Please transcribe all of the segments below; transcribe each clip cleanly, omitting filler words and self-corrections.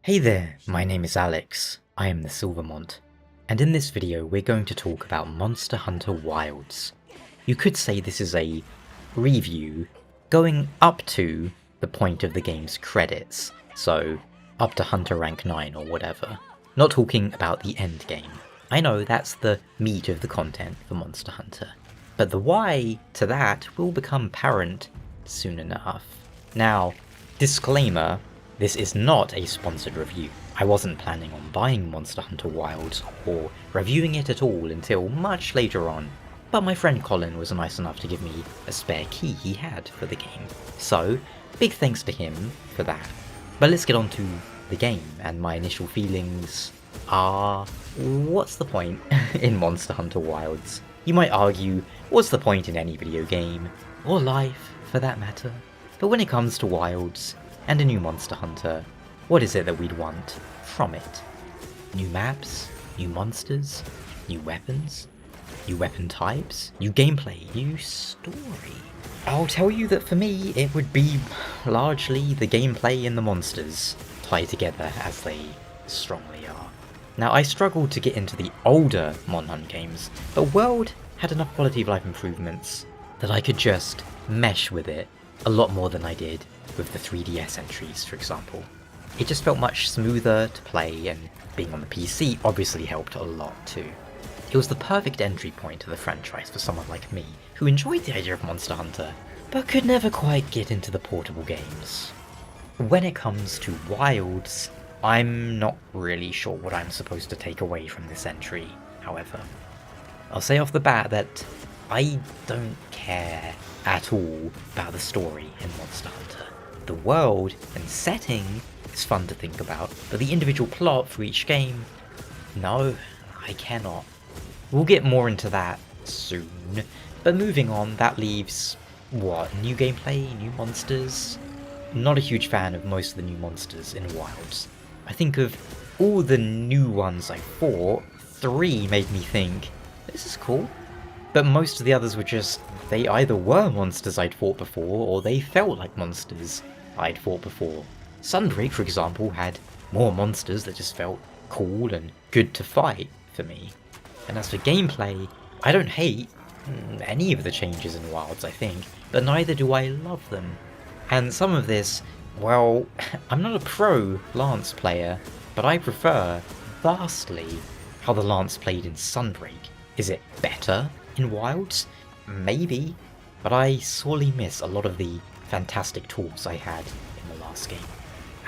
Hey there, my name is Alex, I am the Silver Mont, and in this video we're going to talk about Monster Hunter Wilds. You could say this is a review going up to the point of the game's credits, so up to Hunter rank 9 or whatever. Not talking about the end game. I know that's the meat of the content for Monster Hunter, but the why to that will become apparent soon enough. Now, disclaimer, this is not a sponsored review. I wasn't planning on buying Monster Hunter Wilds or reviewing it at all until much later on, but my friend Colin was nice enough to give me a spare key he had for the game, so big thanks to him for that. But let's get on to the game, and my initial feelings are, what's the point in Monster Hunter Wilds? You might argue, what's the point in any video game, or life for that matter? But when it comes to Wilds, and a new Monster Hunter, what is it that we'd want from it? New maps? New monsters? New weapons? New weapon types? New gameplay? New story? I'll tell you that for me, it would be largely the gameplay and the monsters tied together as they strongly are. Now, I struggled to get into the older Mon Hunt games, but World had enough quality of life improvements that I could just mesh with it a lot more than I did with the 3DS entries, for example. It just felt much smoother to play, and being on the PC obviously helped a lot too. It was the perfect entry point to the franchise for someone like me, who enjoyed the idea of Monster Hunter, but could never quite get into the portable games. When it comes to Wilds, I'm not really sure what I'm supposed to take away from this entry, however. I'll say off the bat that I don't care at all about the story in Monster Hunter. The world and setting is fun to think about, but the individual plot for each game, no, I cannot. We'll get more into that soon, but moving on, that leaves, what, new gameplay, new monsters? Not a huge fan of most of the new monsters in Wilds. I think of all the new ones I fought, 3 made me think, this is cool. But most of the others were just, they either were monsters I'd fought before, or they felt like monsters I'd fought before. Sunbreak, for example, had more monsters that just felt cool and good to fight for me. And as for gameplay, I don't hate any of the changes in Wilds, I think, but neither do I love them. And some of this, well, I'm not a pro Lance player, but I prefer vastly how the Lance played in Sunbreak. Is it better in Wilds? Maybe, but I sorely miss a lot of the fantastic tools I had in the last game,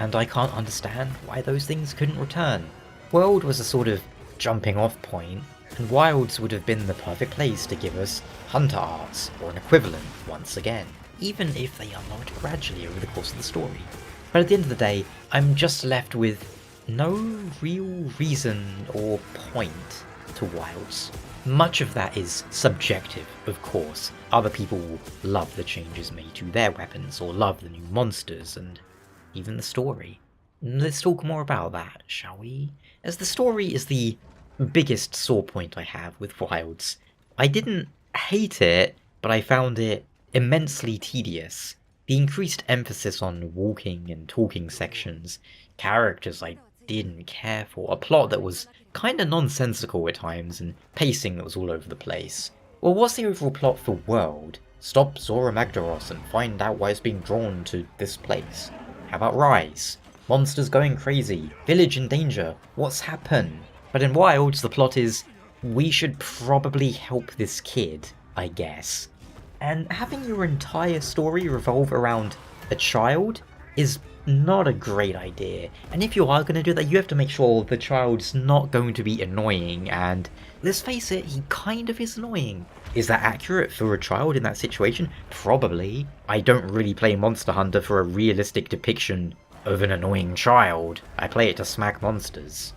and I can't understand why those things couldn't return. World was a sort of jumping off point, and Wilds would have been the perfect place to give us Hunter arts, or an equivalent, once again, even if they unlocked gradually over the course of the story. But at the end of the day, I'm just left with no real reason or point to Wilds. Much of that is subjective, of course. Other people love the changes made to their weapons, or love the new monsters, and even the story. Let's talk more about that, shall we? As the story is the biggest sore point I have with Wilds. I didn't hate it, but I found it immensely tedious. The increased emphasis on walking and talking sections, characters I didn't care for, a plot that was kinda nonsensical at times, and pacing that was all over the place. Well, what's the overall plot for World? Stop Zora Magdaros and find out why it's being drawn to this place. How about Rise? Monsters going crazy, village in danger, what's happened? But in Wilds, the plot is, we should probably help this kid, I guess. And having your entire story revolve around a child is not a great idea, and if you are going to do that, you have to make sure the child's not going to be annoying, and let's face it, he kind of is annoying. Is that accurate for a child in that situation? Probably. I don't really play Monster Hunter for a realistic depiction of an annoying child. I play it to smack monsters.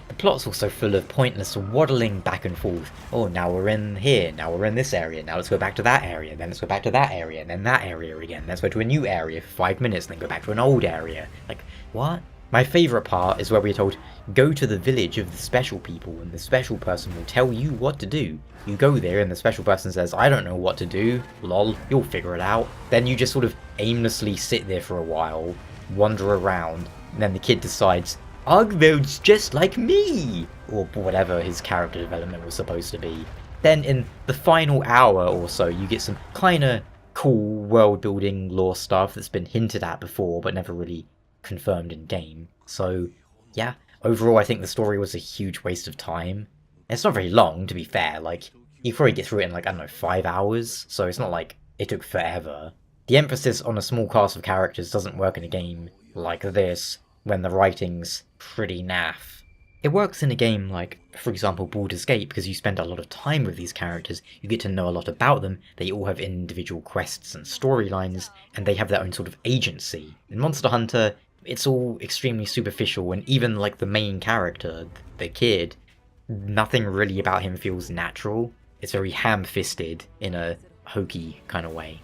The plot's also full of pointless waddling back and forth. Oh, now we're in here, now we're in this area, now let's go back to that area, then let's go back to that area, and then that area again, let's go to a new area for 5 minutes, then go back to an old area. Like, what? My favourite part is where we're told, go to the village of the special people, and the special person will tell you what to do. You go there, and the special person says, I don't know what to do, lol, you'll figure it out. Then you just sort of aimlessly sit there for a while, wander around, And then the kid decides, Argveld's just like me! Or whatever his character development was supposed to be. Then in the final hour or so, you get some kinda cool world-building lore stuff that's been hinted at before, but never really confirmed in game. So, yeah, overall I think the story was a huge waste of time. It's not very long, to be fair, like, you probably get through it in like, I don't know, 5 hours, so it's not like it took forever. The emphasis on a small cast of characters doesn't work in a game like this, when the writing's pretty naff. It works in a game like, for example, Baldur's Gate, because you spend a lot of time with these characters, you get to know a lot about them, they all have individual quests and storylines, and they have their own sort of agency. In Monster Hunter, it's all extremely superficial, and even like the main character, the kid, nothing really about him feels natural. It's very ham-fisted in a hokey kind of way.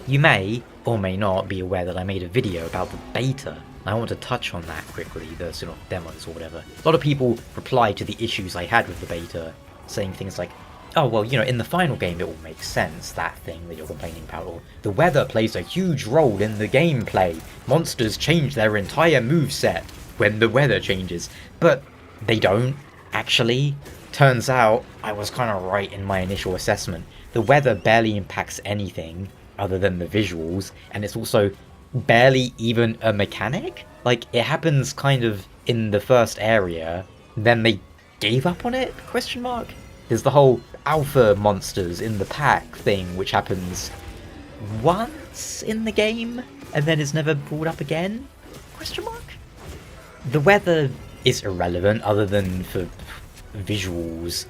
You may, or may not, be aware that I made a video about the beta. I want to touch on that quickly, the sort of demos or whatever. A lot of people replied to the issues I had with the beta, saying things like, oh well, you know, in the final game it all makes sense, that thing that you're complaining about, or the weather plays a huge role in the gameplay. Monsters change their entire moveset when the weather changes. But they don't, actually. Turns out, I was kind of right in my initial assessment. The weather barely impacts anything other than the visuals, and it's also barely even a mechanic. Like, it happens kind of in the first area, then they gave up on it? Question mark? There's the whole alpha monsters in the pack thing, which happens once in the game, and then is never brought up again? Question mark? The weather is irrelevant, other than for visuals,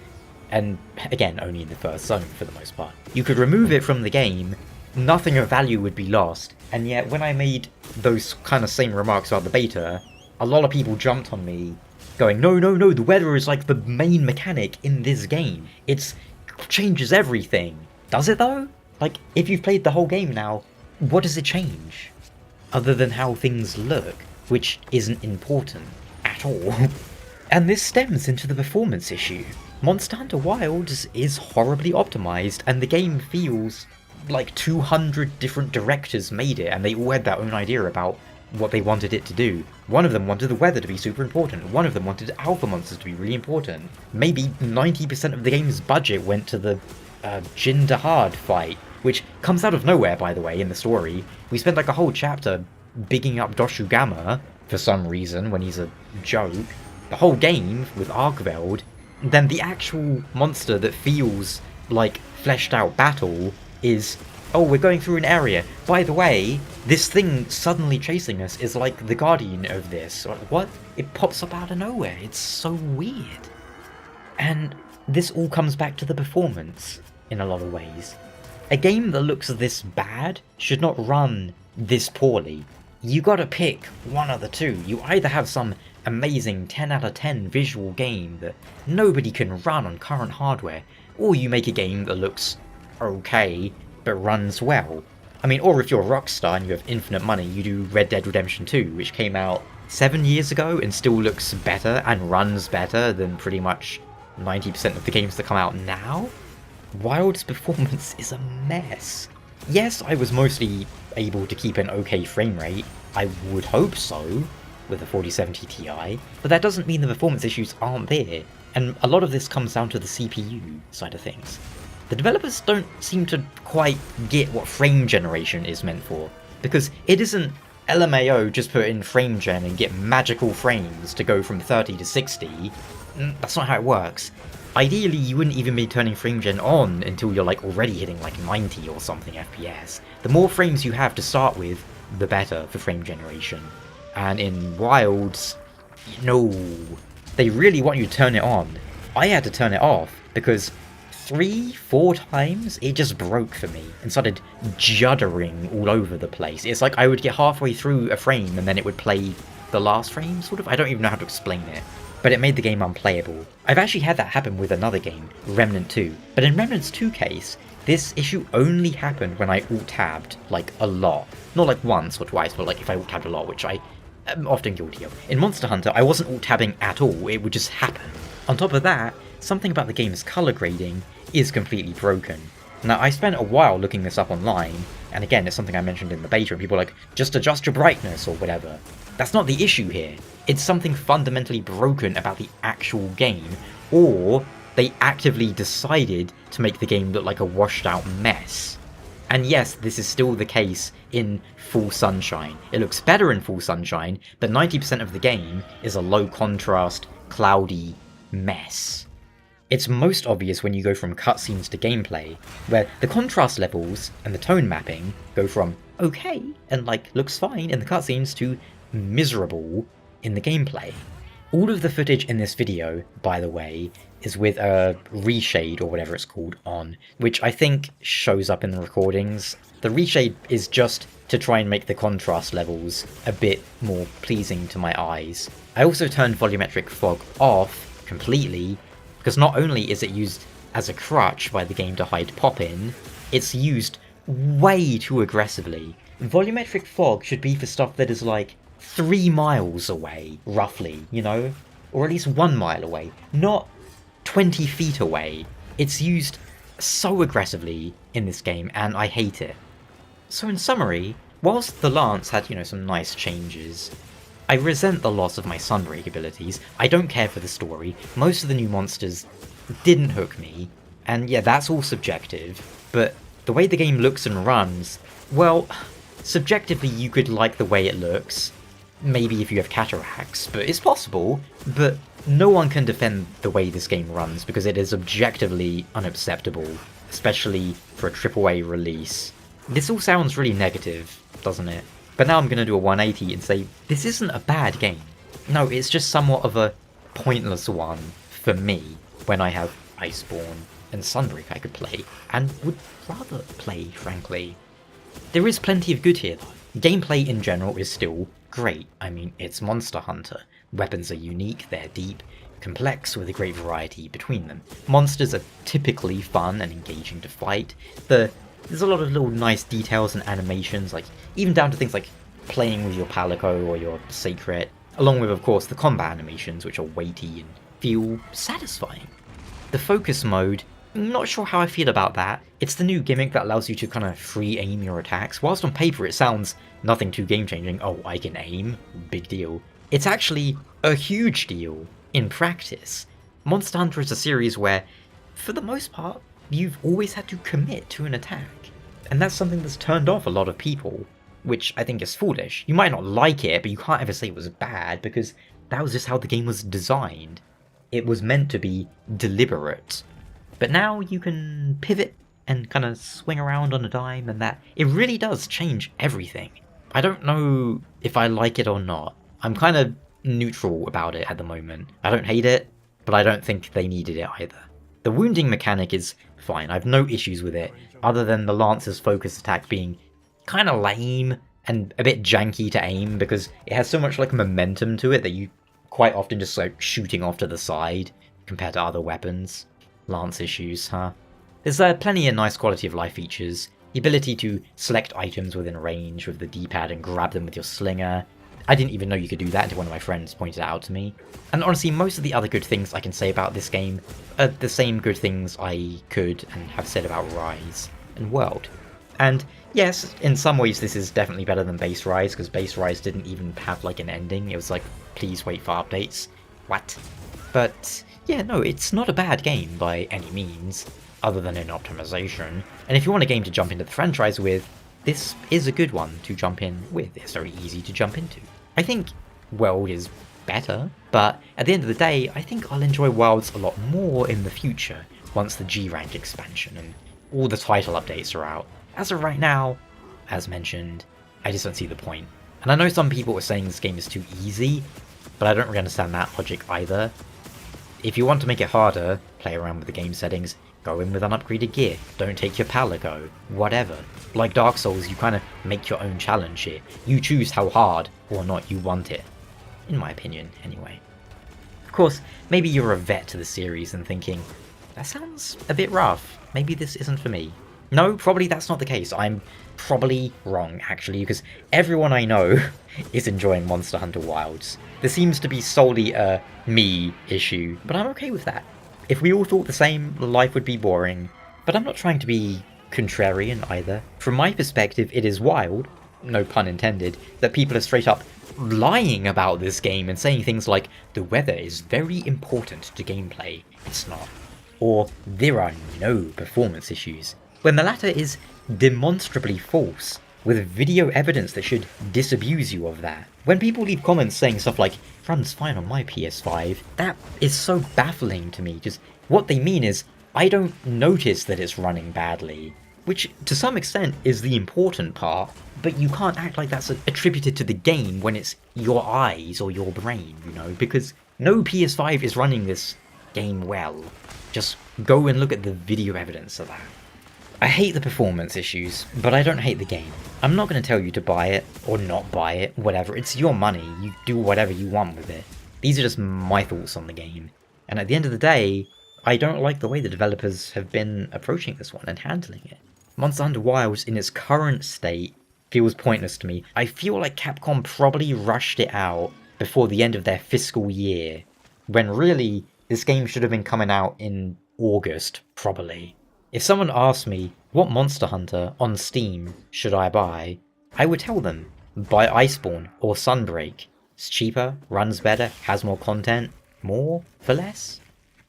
and again, only in the first zone for the most part. You could remove it from the game, nothing of value would be lost, and yet when I made those kind of same remarks about the beta, a lot of people jumped on me, going, no, the weather is like the main mechanic in this game. It changes everything. Does it though? Like, if you've played the whole game now, what does it change? Other than how things look, which isn't important at all. And this stems into the performance issue. Monster Hunter Wilds is horribly optimized, and the game feels like 200 different directors made it, and they all had their own idea about what they wanted it to do. One of them wanted the weather to be super important, one of them wanted alpha monsters to be really important. Maybe 90% of the game's budget went to the Jin Dahad fight, which comes out of nowhere, by the way, in the story. We spent like a whole chapter bigging up Doshugama for some reason, when he's a joke. The whole game with Argveld, then the actual monster that feels like fleshed out battle is, oh, we're going through an area. By the way, this thing suddenly chasing us is like the guardian of this. What? It pops up out of nowhere. It's so weird. And this all comes back to the performance in a lot of ways. A game that looks this bad should not run this poorly. You gotta pick one of the two. You either have some amazing 10 out of 10 visual game that nobody can run on current hardware, or you make a game that looks okay, but runs well. I mean, or if you're a Rockstar and you have infinite money, you do Red Dead Redemption 2, which came out 7 years ago and still looks better and runs better than pretty much 90% of the games that come out now. Wild's performance is a mess. Yes, I was mostly able to keep an okay frame rate, I would hope so, with a 4070 Ti, but that doesn't mean the performance issues aren't there, and a lot of this comes down to the CPU side of things. The developers don't seem to quite get what frame generation is meant for, because it isn't LMAO just put in frame gen and get magical frames to go from 30 to 60. That's not how it works. Ideally, you wouldn't even be turning frame gen on until you're like already hitting like 90 or something FPS. The more frames you have to start with, the better for frame generation. And in Wilds, no, they really want you to turn it on. I had to turn it off because 3-4 times it just broke for me and started juddering all over the place. It's like I would get halfway through a frame and then it would play the last frame, sort of. I don't even know how to explain it, but it made the game unplayable. I've actually had that happen with another game, Remnant 2, but in Remnant's 2 case, this issue only happened when I alt-tabbed, like, a lot. Not like once or twice, but like if I alt-tabbed a lot, which I am often guilty of. In Monster Hunter, I wasn't alt-tabbing at all, it would just happen. On top of that, something about the game's colour grading is completely broken. Now, I spent a while looking this up online, and again, it's something I mentioned in the beta, and people are like, just adjust your brightness or whatever. That's not the issue here. It's something fundamentally broken about the actual game, or they actively decided to make the game look like a washed out mess. And yes, this is still the case in full sunshine. It looks better in full sunshine, but 90% of the game is a low contrast, cloudy mess. It's most obvious when you go from cutscenes to gameplay, where the contrast levels and the tone mapping go from okay and like looks fine in the cutscenes to miserable in the gameplay. All of the footage in this video, by the way, is with a reshade or whatever it's called on, which I think shows up in the recordings. The reshade is just to try and make the contrast levels a bit more pleasing to my eyes. I also turned volumetric fog off completely, because not only is it used as a crutch by the game to hide pop-in, it's used way too aggressively. Volumetric fog should be for stuff that is like 3 miles away, roughly, you know? Or at least 1 mile away, not 20 feet away. It's used so aggressively in this game, and I hate it. So in summary, whilst the Lance had, some nice changes, I resent the loss of my Sunbreak abilities, I don't care for the story, most of the new monsters didn't hook me, and yeah, that's all subjective, but the way the game looks and runs, well, subjectively you could like the way it looks, maybe if you have cataracts, but it's possible, but no one can defend the way this game runs because it is objectively unacceptable, especially for a AAA release. This all sounds really negative, doesn't it? But now I'm going to do a 180 and say, this isn't a bad game. No, it's just somewhat of a pointless one for me when I have Iceborne and Sunbreak I could play, and would rather play, frankly. There is plenty of good here though. Gameplay in general is still great. I mean, it's Monster Hunter. Weapons are unique, they're deep, complex, with a great variety between them. Monsters are typically fun and engaging to fight. There's a lot of little nice details and animations, like even down to things like playing with your Palico or your Sacred, along with, of course, the combat animations, which are weighty and feel satisfying. The focus mode, I'm not sure how I feel about that. It's the new gimmick that allows you to kind of free aim your attacks. Whilst on paper it sounds nothing too game-changing, oh, I can aim, big deal. It's actually a huge deal in practice. Monster Hunter is a series where, for the most part, you've always had to commit to an attack. And that's something that's turned off a lot of people, which I think is foolish. You might not like it, but you can't ever say it was bad, because that was just how the game was designed. It was meant to be deliberate. But now you can pivot and kind of swing around on a dime, and it really does change everything. I don't know if I like it or not. I'm kind of neutral about it at the moment. I don't hate it, but I don't think they needed it either. The wounding mechanic is fine, I have no issues with it, other than the Lance's focus attack being kind of lame and a bit janky to aim, because it has so much like momentum to it that you quite often just like shooting off to the side compared to other weapons. Lance issues, huh? There's plenty of nice quality of life features, the ability to select items within range with the D-pad and grab them with your slinger. I didn't even know you could do that until one of my friends pointed it out to me. And honestly, most of the other good things I can say about this game are the same good things I could and have said about Rise and World. And yes, in some ways this is definitely better than Base Rise, because Base Rise didn't even have like an ending. It was like, please wait for updates. What? But yeah, no, it's not a bad game by any means, other than in optimization. And if you want a game to jump into the franchise with, this is a good one to jump in with. It's very easy to jump into. I think World is better, but at the end of the day, I think I'll enjoy Worlds a lot more in the future, once the G-Rank expansion and all the title updates are out. As of right now, as mentioned, I just don't see the point. And I know some people are saying this game is too easy, but I don't really understand that logic either. If you want to make it harder, play around with the game settings, go in with unupgraded gear, don't take your Palico, whatever. Like Dark Souls, you kind of make your own challenge here. You choose how hard or not you want it. In my opinion, anyway. Of course, maybe you're a vet to the series and thinking, that sounds a bit rough, maybe this isn't for me. No, probably that's not the case. I'm probably wrong, actually, because everyone I know is enjoying Monster Hunter Wilds. This seems to be solely a me issue, but I'm okay with that. If we all thought the same, life would be boring. But I'm not trying to be contrarian either. From my perspective, it is wild, no pun intended, that people are straight up lying about this game and saying things like, the weather is very important to gameplay. It's not. Or, there are no performance issues, when the latter is demonstrably false, with video evidence that should disabuse you of that. When people leave comments saying stuff like, runs fine on my PS5, that is so baffling to me, because what they mean is, I don't notice that it's running badly, which to some extent is the important part, but you can't act like that's attributed to the game when it's your eyes or your brain, you know, because no PS5 is running this game well. Just go and look at the video evidence of that. I hate the performance issues, but I don't hate the game. I'm not going to tell you to buy it, or not buy it, whatever, it's your money, you do whatever you want with it. These are just my thoughts on the game, and at the end of the day, I don't like the way the developers have been approaching this one and handling it. Monster Hunter Wilds in its current state feels pointless to me. I feel like Capcom probably rushed it out before the end of their fiscal year, when really, this game should have been coming out in August, probably. If someone asked me, what Monster Hunter on Steam should I buy, I would tell them, buy Iceborne or Sunbreak. It's cheaper, runs better, has more content, more for less.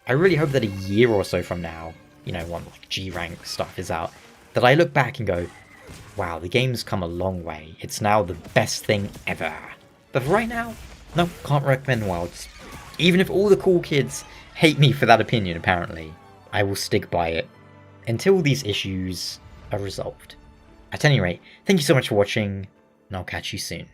I really hope that a year or so from now, you know, when like G-rank stuff is out, that I look back and go, wow, the game's come a long way. It's now the best thing ever. But for right now, no, can't recommend Wilds. Even if all the cool kids hate me for that opinion, apparently, I will stick by it until these issues are resolved. At any rate, thank you so much for watching, and I'll catch you soon.